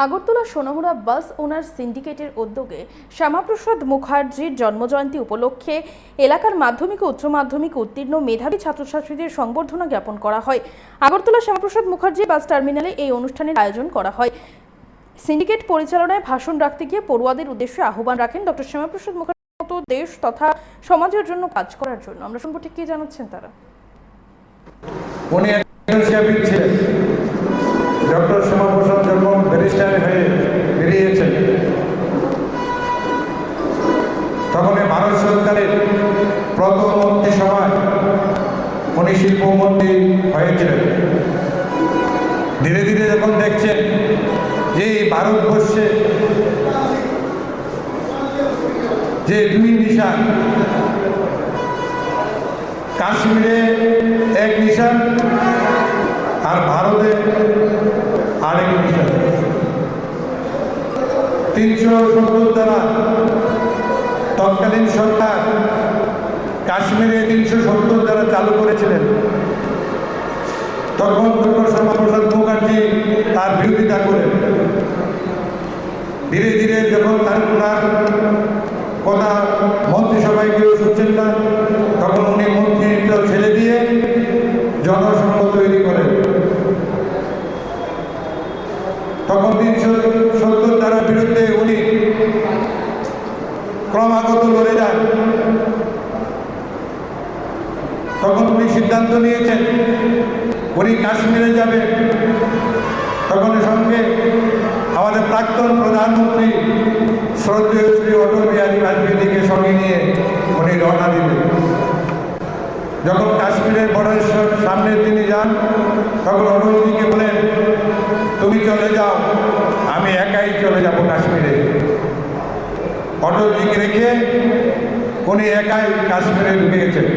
আগরতলা সোনামুড়া বাস ওনার সিন্ডিকেটের উদ্যোগে শ্যামাপ্রসাদ মুখার্জির জন্মজয়ন্তী উপলক্ষে এলাকার মাধ্যমিক ও উচ্চ মাধ্যমিক উত্তীর্ণ মেধাবী ছাত্রছাত্রীদের সংবর্ধনা জ্ঞাপন করা হয়। আগরতলা শ্যামাপ্রসাদ মুখার্জি বাস টার্মিনালে এই অনুষ্ঠানের আয়োজন করা হয়। সিন্ডিকেট পরিচালনায় ভাষণ রাখতে গিয়ে পড়ুয়াদের উদ্দেশ্যে আহ্বান রাখেন ডক্টর শ্যামাপ্রসাদ মুখার্জির মতো দেশ তথা সমাজের জন্য কাজ করার জন্য। আমরা শুনবো ঠিক কি জানাচ্ছেন তারা। ডক্টর শ্যামাপ্রসাদ যখন ব্যারিস্টার হয়ে বেরিয়েছেন তখন ভারত সরকারের প্রথম মন্ত্রিসভায় উনি শিল্পমন্ত্রী হয়েছিলেন। ধীরে ধীরে যখন দেখছেন যে ভারতবর্ষে যে দুই নিশান, কাশ্মীরে এক নিশান আর ভারতে আরেক নিশান, 370 দ্বারা তৎকালীন সরকার কাশ্মীরে 370 দ্বারা চালু করেছিলেন। তখন ডক্টর শ্যামাপ্রসাদ মুখার্জি তার বিরোধিতা করেন। ধীরে ধীরে যখন ওনার কথা মন্ত্রিসভায় কেউ শুনছেন না, তখন উনি মন্ত্রিত্ব ছেড়ে দিয়ে জনসংঘ তৈরি করেন। তখন 370 ধারার বিরুদ্ধে উনি ক্রমাগত লড়ে যান। তখন উনি সিদ্ধান্ত নিয়েছেন উনি কাশ্মীরে যাবেন। তখন সঙ্গে আমাদের প্রাক্তন প্রধানমন্ত্রী শ্রদ্ধেয় শ্রী অটল বিহারী বাজপেয়ীকে সঙ্গে নিয়ে উনি রওনা দিলেন। যখন কাশ্মীরের বর্ডারের সামনে তিনি যান, তখন অটলজিকে বলেন, তুমি চলে যাও, আমি একাই চলে যাব কাশ্মীরে। অটলজিকে রেখে উনি একাই কাশ্মীরে ঢুকে গেছেন।